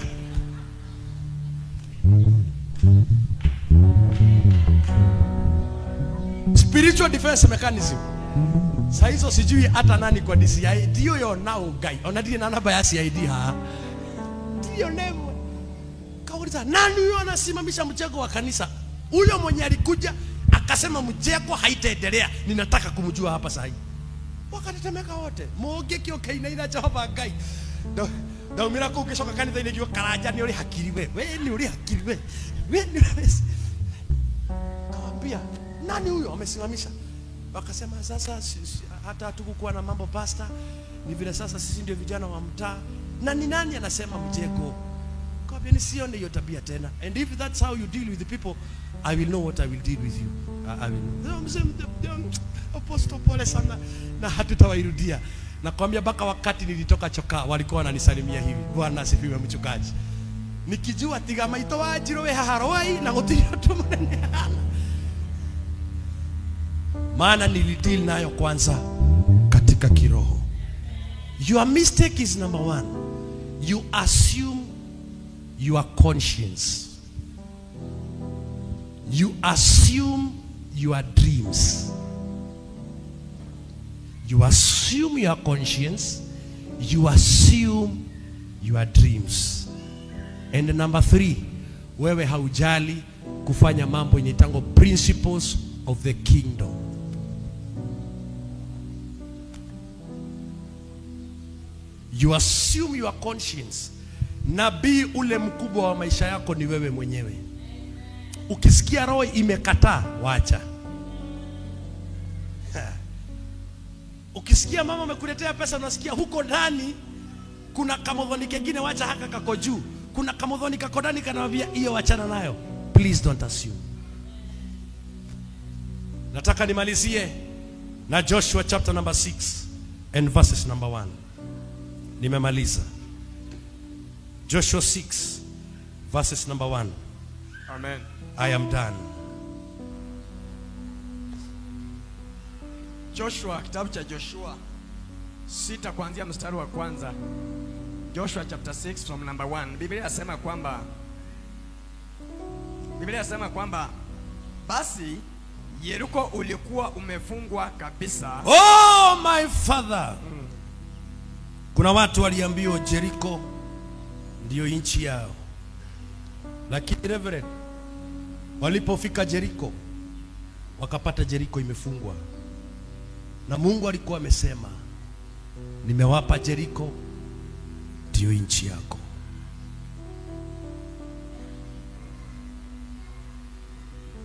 Spiritual defense mechanism. Sasa hizo sijui hata nani kwa DCI. Ndio yo nao guy. Onadie na namba ya CID ha. Ndio nemo. Kauliza, "Nani huyo anasimamisha mjengo wa kanisa?" Huyo mwenye alikuja akasema mjengo haitaendelea. Ninataka kumjua hapa sasa hivi. Wakatetemeka wote. Mogeki okaina ina Jehova Ngai. Ndio mira ko ukishoka kanitha ile kiwa karaja ni uri hakiri we. We ni uri hakiri we. We ni rawesi. Kaambia, "Nani huyo amesimamisha?" Wakasema, "Sasa hata hatukukuwa na mambo pastor. Ni vile sasa sisi ndio vijana wa mtaa. Na ni nani anasema mjengo?" Kaambia, "Nisione hiyo tabia tena. And if that's how you deal with the people, I will know what I will deal with you. I will know." Apostle pole sana na hatutawairudia. Nakwambia mpaka wakati nilitoka chokaa walikuwa wananisalimia hivi. Bwana asifiwe mchungaji. Nikijua tiga maito wajiro we haharoi na gutirio tu munene. Maana nilideal nayo kwanza katika kiroho. Your mistake is number one. You assume your conscience. You assume your dreams. You assume your conscience. You assume your dreams. And number 3, wewe haujali kufanya mambo yenye tango principles of the kingdom. You assume your conscience. Nabii ule mkubwa wa maisha yako ni wewe mwenyewe. Ukisikia roho imekataa, wacha. Ukisikia mama amekuletea pesa, unasikia huko ndani kuna kamodhoni kingine, wacha haka kako juu. Kuna kamodhoni kako ndani kanawambia hiyo wachana nayo. Please don't assume. Nataka nimalizie na Joshua chapter number 6 and verses number 1. Nimemaliza. Joshua 6 verses number 1. Amen. I am done. Joshua, kitabu cha Joshua 6 kuanzia mstari wa kwanza. Joshua chapter 6 from number 1. Biblia inasema kwamba basi Yeriko ulikuwa umefungwa kabisa. Oh my father. Kuna watu waliambiwa Jericho ndio nchi yao. Lakini Reverend, walipofika Jericho wakapata Jericho imefungwa. Na Mungu alikuwa amesema, nimewapa Jericho ndio nchi yako.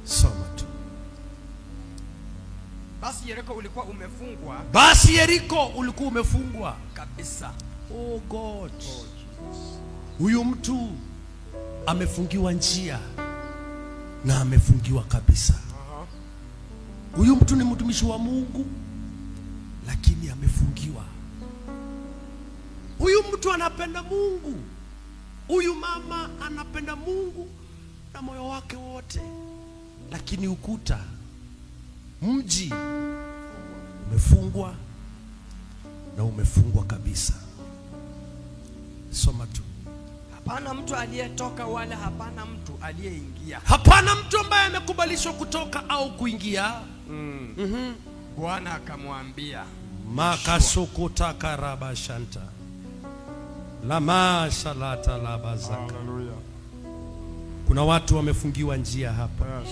Soma tu. Basi Yeriko ulikuwa umefungwa. Basi Yeriko ulikuwa umefungwa kabisa. Oh God. Huyu mtu amefungiwa njia na amefungiwa kabisa. Huyu mtu ni mtumishi wa Mungu lakini amefungiwa. Huyu mtu anapenda Mungu. Huyu mama anapenda Mungu na moyo wake wote. Lakini ukuta, mji umefungwa na umefungwa kabisa. Soma tu. Hapana mtu aliyetoka wala hapana mtu aliyeingia. Hapana mtu ambaye amekubalishwa kutoka au kuingia. Bwana akamwambia Makasukuta karabashanta. Lama salata labazaka. Hallelujah. Kuna watu wamefungiwa njia hapa. Yes.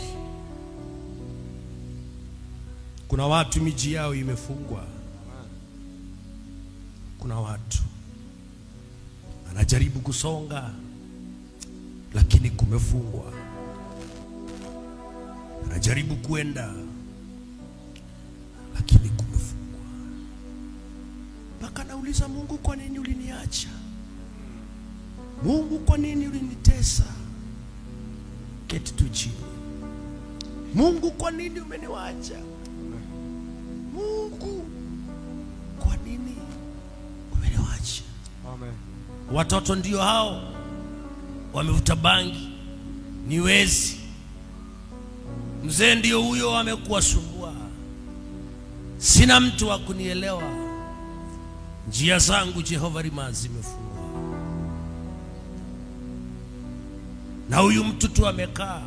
Kuna watu miji yao imefungwa. Kuna watu anajaribu kusonga lakini kumefungwa. Anajaribu kuenda lakini kumefungwa. Mpaka nauliza Mungu, kwa nini uliniacha? Mungu, kwa nini ulinitesa? Keti tu chini. Mungu, kwa nini umeniacha? Mungu, kwa nini umeniacha? Amen. Watoto ndio hao wamevuta bangi, ni wezi. Mzee ndio huyo amekuwa sumbua. Sina mtu wa kunielewa. Njia zangu Jehova Rima zimefungwa. Na huyu mtu tu amekaa.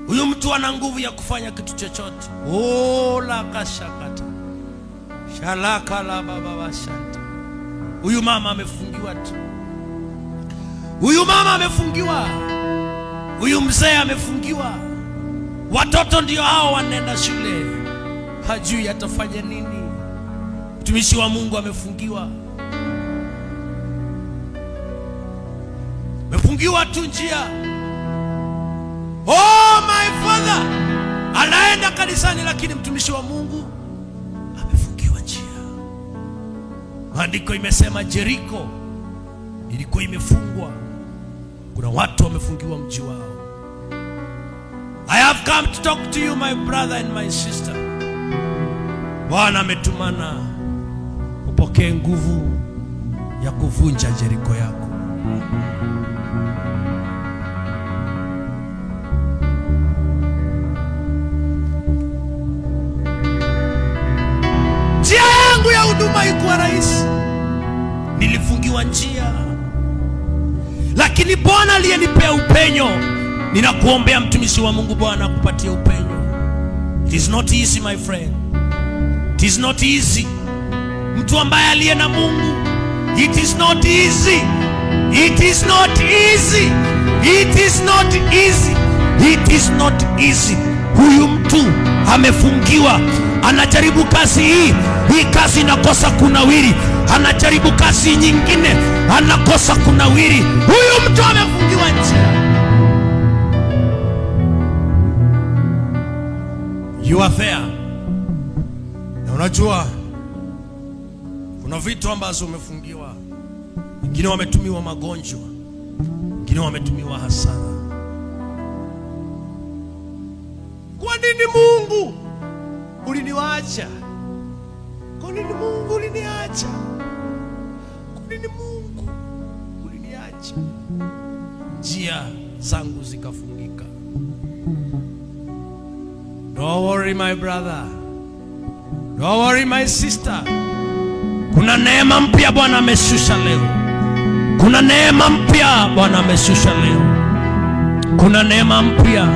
Huyu mtu ana nguvu ya kufanya kitu chochote. La kashakata. Shalaka la baba washanta. Huyu mama amefungiwa tu. Huyu mama amefungiwa. Huyu mzee amefungiwa. Watoto ndio hao wanaenda shule. Hajui atafanya nini. Mtumishi wa Mungu amefungiwa. Amefungiwa tu njia. Oh my father. Anaenda kanisani lakini mtumishi wa Mungu amefungiwa njia. Maandiko imesema Jericho ilikuwa imefungwa. Kuna watu wamefungiwa mji wao. I have come to talk to you my brother and my sister. Bwana ametumana upokee nguvu ya kuvunja Jericho yako. Njia yangu ya huduma haikuwa rahisi. Nilifungiwa njia. Lakini Bwana aliyenipea upenyo. Ninakuombea mtumishi wa Mungu, Bwana akupatie upenyo. It is not easy my friend. It is not easy. Mtu ambaye aliye na Mungu, it is not easy. It is not easy. It is not easy. It is not easy. Huyu mtu amefungiwa, anajaribu kazi hii kazi inakosa kunawiri. Anajaribu kazi nyingine, anakosa kunawiri. Huyu mtu amefungiwa njia. You are there. Na unajua kuna vitu ambazo umefungiwa. Wengine wametumiwa magonjwa, wengine wametumiwa hasara. Kwa nini Mungu uliniacha? Kwa nini Mungu uliniacha? Kwa nini Mungu uliniacha? Njia zangu zikafungika. Don't worry my brother. Don't worry my sister. Kuna neema mpya Bwana ameshusha leo. Kuna neema mpya Bwana ameshusha leo. Kuna neema mpya.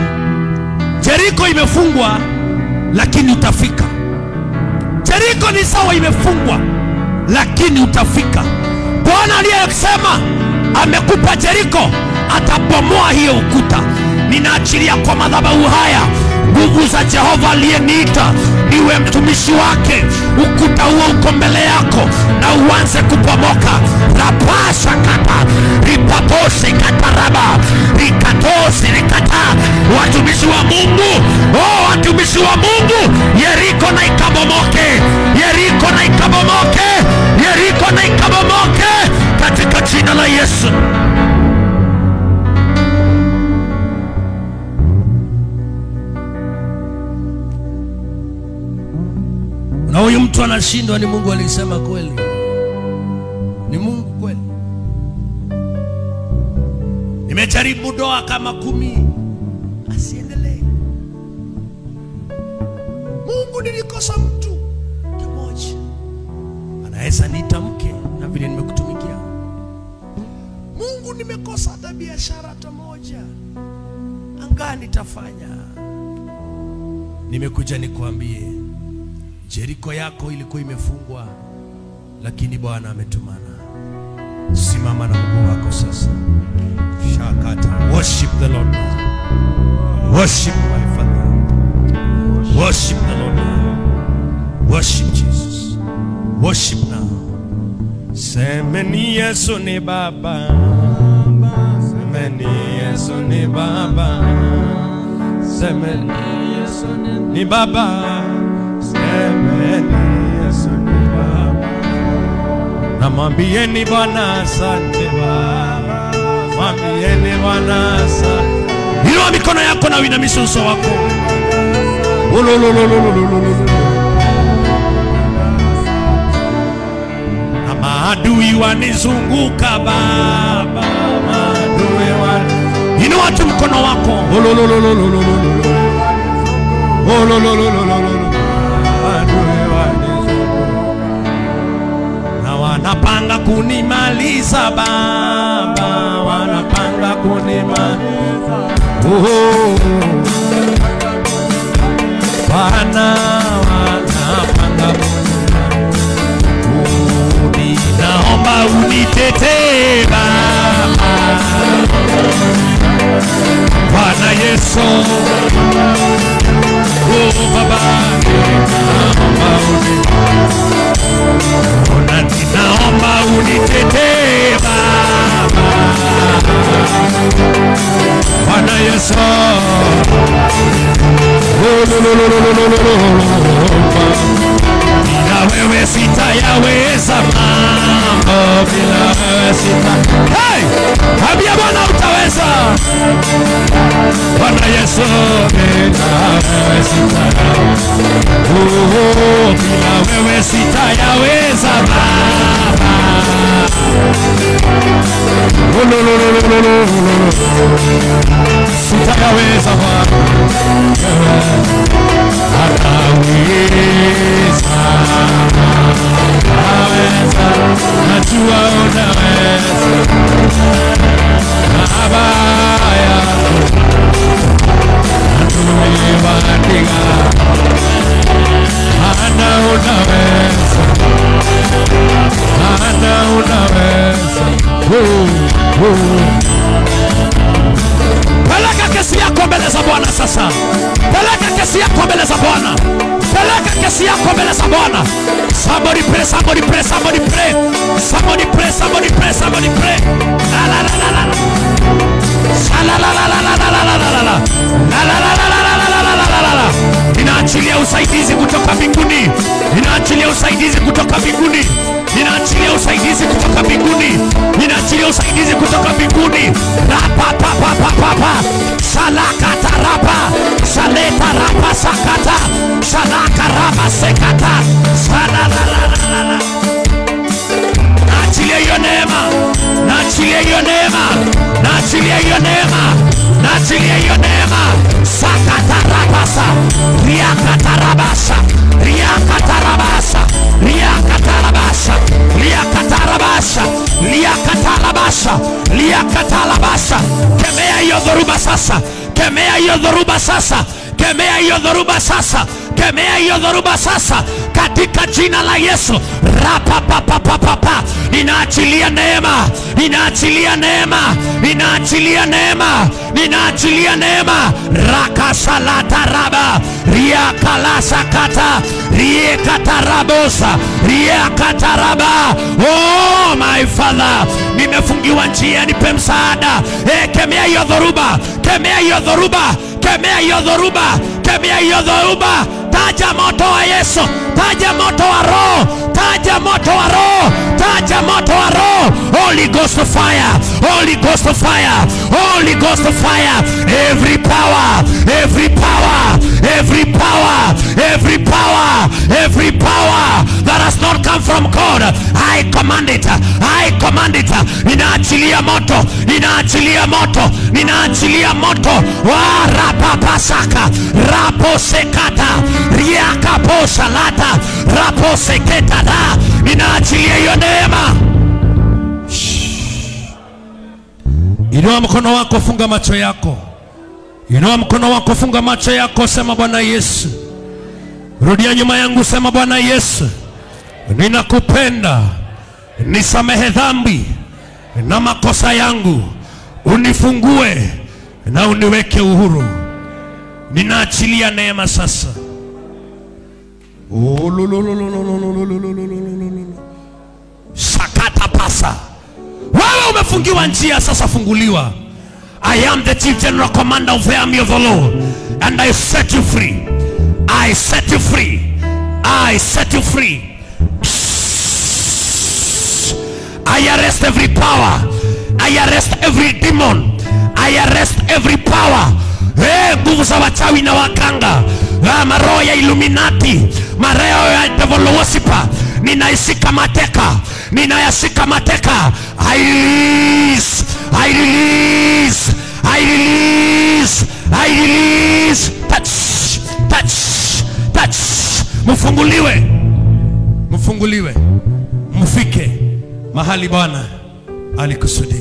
Jericho imefungwa lakini utafika. Jericho ni sawa imefungwa lakini utafika. Bwana aliyesema amekupa Jericho atabomoa hiyo ukuta. Ninaachilia kwa madhabahu haya nguvu za Jehova aliyeniita niwe mtumishi wake. Ukuta huo uko mbele yako na uanze kubomoka. Rapasha kata ripapose kataraba rikatose rikata. Watumishi wa Mungu, watumishi wa Mungu, Yeriko na ikabomoke. Yeriko na ikabomoke. Yeriko na ikabomoke katika jina la Yesu. Na huyu mtu anashindwa, ni Mungu alisema kweli? Ni Mungu kweli? Nimejaribu doa kama 10 asiendelee. Mungu, nilikosa mtu mmoja anaweza nitamke na vile nimekutumikia. Mungu, nimekosa hata biashara hata moja, anga nitafanya. Nimekuja nikuambie, Jericho yako ilikuwa imefungwa, lakini Bwana ametumana. Simama na mguu wako sasa. Shakata. Worship the Lord. Worship my Father. Worship the Lord. Worship Jesus. Worship now. Semeni Yesu ni Baba. Semeni Yesu ni Baba. Semeni Yesu ni Baba. Semeni Yesu ni Baba. Namwambieni Bwana asante Baba. Mwambieni Bwana asante. Inua mikono yako na uinamishe uso wako. Na maadui wanizunguka Baba. Maadui wanizunguka. Inua tu mkono wako. Na wanapanga kunimaliza Baba, wanapanga kunimaliza. Bwana wanapanga kunimaliza. Naomba unitetee Baba. Bwana Yesu. Baba, naomba unitetee Baba. Bwana Yesu. Bila wewe sitayaweza mambo, bila wewe sita. Hey! Ambia Bwana utaweza. Bwana Yesu, bila wewe sitayaweza. Bila wewe sitayaweza Baba. Sitayaweza Baba. Ataweza, ataweza, najua unaweza. Baba yako atumewaandika, maana unaweza, maana unaweza. Peleka kesi yako mbele za Bwana sasa. Peleka kesi yako mbele za Bwana. Peleka kesi yako mbele za Bwana. Somebody pray, somebody pray, somebody pray. Somebody pray, somebody pray, somebody pray. La la la la la. La la la la la la la la la. La la la la la la la la la la. Ninaachilia usaidizi kutoka mbinguni. Ninaachilia usaidizi kutoka mbinguni. Ninaachilia usaidizi kutoka mbinguni. Ninaachilia usaidizi kutoka mbinguni. Rapa pa pa pa pa pa. Salakata rapa. Saleta rapa sakata. Salaka rapa sekata. Salalala. Naachilia hiyo neema. Naachilia hiyo neema. Naachilia hiyo neema. Naachilia hiyo neema. Sakata rabasa. Riakata rabasa. Riakata rabasa. Riakata rabasa. Riakata rabasa. Riakata rabasa. Riakata rabasa. Kemea hiyo dhoruba sasa. Kemea hiyo dhoruba sasa. Kemea hiyo dhoruba sasa. Kemea hiyo dhoruba sasa katika jina la Yesu. Rapa pa pa pa pa pa. Ninaachilia neema. Ninaachilia neema. Ninaachilia neema. Ninaachilia neema. Raka salata raba. Ria kalasa kata. Rie katarabosa. Rie kataraba. Oh my Father, nimefungiwa njia, nipe msaada. Kemea hiyo dhoruba. Kemea hiyo dhoruba. Kemea hiyo dhoruba. Kemea hiyo dhoruba. Taja moto wa Yesu. Taja moto wa Roho. Taja moto wa Roho. Taja moto wa Roho. Holy Ghost of fire. Holy Ghost of fire. Holy Ghost of fire. Every power. Every power. Every power. Every power. Every power that has not come from God, I command it. I command it. Ninaachilia moto. Ninaachilia moto. Ninaachilia moto. Wa rapapasaka. Raposekata. Riakaposalata. Raposeketa. Ninaachilia hiyo neema. Inua mkono wako, funga macho yako. Inua mkono wako, funga macho yako, sema Bwana Yesu. Rudia nyuma yangu, sema Bwana Yesu, ninakupenda, nisamehe dhambi na makosa yangu, unifungue na uniweke uhuru. Ninaachilia neema sasa. Sakata pasa. Wewe umefungiwa njia, sasa funguliwa. I am the chief general commander of the army of the Lord, and I set you free. I set you free. I set you free. I arrest every power. I arrest every demon. I arrest every power. Nguvu za wachawi na wakanga, maroho ya Illuminati, maroho ya devil worshiper, ninaishika mateka. Ninayashika mateka. I release. I release. I release. I release. Touch. Touch. Touch. Mfunguliwe. Mfunguliwe. Mfike mahali Bwana alikusudia.